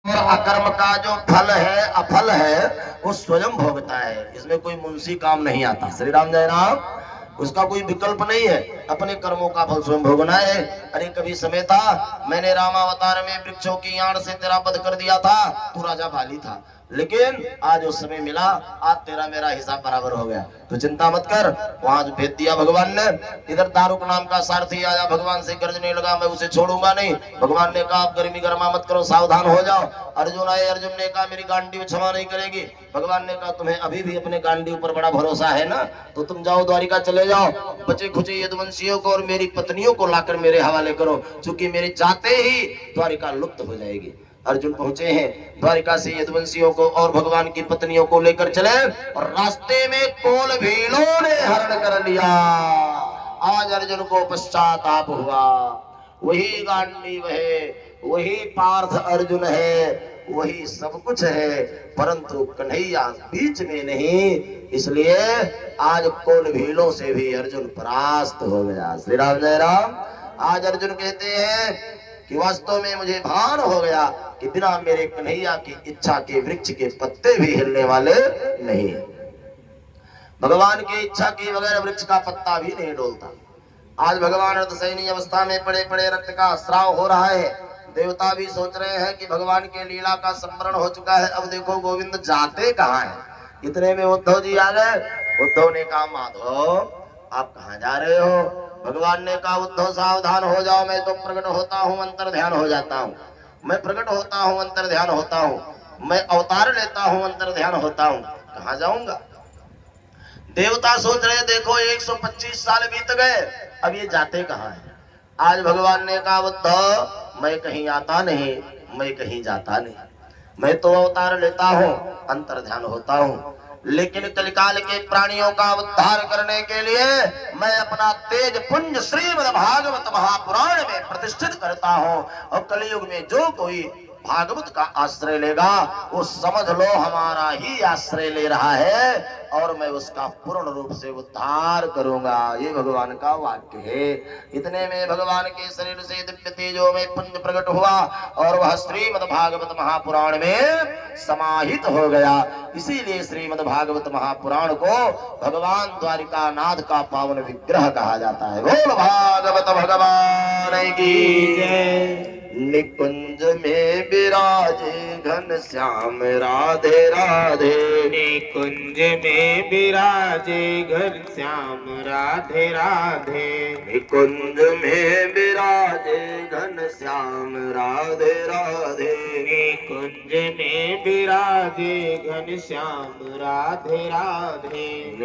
और अकर्म का जो फल है, अफल है, वो स्वयं भोगता है। इसमें कोई मुंशी काम नहीं आता। श्री राम जय राम। उसका कोई विकल्प नहीं है, अपने कर्मों का फल स्वयं भोगना है। अरे कभी समय था, मैंने रामावतार में वृक्षों की आड़ से तेरा वध कर दिया था, तू राजा बाली था, लेकिन आज उस समय मिला, आज तेरा मेरा हिसाब बराबर हो गया। तो चिंता मत कर, वहां भेज दिया भगवान ने। इधर दारुक नाम का सारथी आया, भगवान से गरजने लगा, मैं उसे छोड़ूंगा नहीं। भगवान ने कहा आप गर्मी गर्मा मत करो, सावधान हो जाओ। अर्जुन आए, अर्जुन ने कहा मेरी गांडी क्षमा नहीं करेगी। भगवान ने कहा तुम्हें अभी भी अपने गांडी ऊपर बड़ा भरोसा है ना, तो तुम जाओ द्वारिका चले जाओ, बचे खुचे यदुवंशियों को और मेरी पत्नियों को लाकर मेरे हवाले करो, क्योंकि मेरे जाते ही द्वारिका लुप्त हो जाएगी। अर्जुन पहुंचे हैं द्वारिका से, यदुवंशियों को और भगवान की पत्नियों को लेकर चले, और रास्ते में कोल भीलों ने हरण कर लिया। आज अर्जुन को पश्चाताप हुआ। वही गांडीव है, वही पार्थ अर्जुन है, वही सब कुछ है, परंतु कन्हैया बीच में नहीं। इसलिए आज कोल भीलों से भी अर्जुन परास्त हो गया। श्री राम जय राम। आज अर्जुन कहते हैं कि वास्तव में मुझे भान हो गया कि बिना मेरे कन्हैया की इच्छा के वृक्ष के पत्ते भी हिलने वाले नहीं। भगवान की इच्छा के बगैर वृक्ष का पत्ता भी नहीं डोलता। आज भगवान अर्धशयनी अवस्था में पड़े पड़े रक्त का स्राव हो रहा है। देवता भी सोच रहे हैं कि भगवान के लीला का स्मरण हो चुका है, अब देखो गोविंद जाते कहाँ हैं। इतने में उद्धव जी आ गए। उद्धव ने कहा माधव आप कहाँ जा रहे हो। भगवान ने कहा उद्धव सावधान हो जाओ, मैं तो प्रकट होता हूँ अंतर ध्यान हो जाता हूँ, मैं प्रकट होता हूँ अंतर ध्यान होता हूँ, मैं अवतार लेता हूँ अंतर ध्यान होता हूँ, कहाँ जाऊंगा। देवता सोच रहे देखो 125 साल बीत गए, अब ये जाते कहाँ हैं। आज भगवान ने कहा उद्धव मैं कहीं आता नहीं, मैं कहीं जाता नहीं, मैं तो अवतार लेता हूँ अंतर ध्यान होता हूँ, लेकिन कलिकाल के प्राणियों का उद्धार करने के लिए मैं अपना तेज पुंज श्रीमद् भागवत महापुराण में प्रतिष्ठित करता हूँ। और कलयुग में जो कोई भागवत का आश्रय लेगा वो समझ लो हमारा ही आश्रय ले रहा है, और मैं उसका पूर्ण रूप से उद्धार करूंगा। ये भगवान का वाक्य है। इतने में भगवान के शरीर से दिव्य तेजो में पुंज प्रकट हुआ और वह श्रीमद् भागवत महापुराण में समाहित हो गया। इसीलिए श्रीमद् भागवत महापुराण को भगवान द्वारिका नाथ का पावन विग्रह कहा जाता है। बोल भागवत भगवान की जय। निकुंज में विराजे घन श्याम राधे राधे, निकुंज में विराजे घन श्याम राधे राधे, निकुंज में विराजे घन श्याम राधे राधे, निकुंज में विराजे घन श्याम राधे राधे।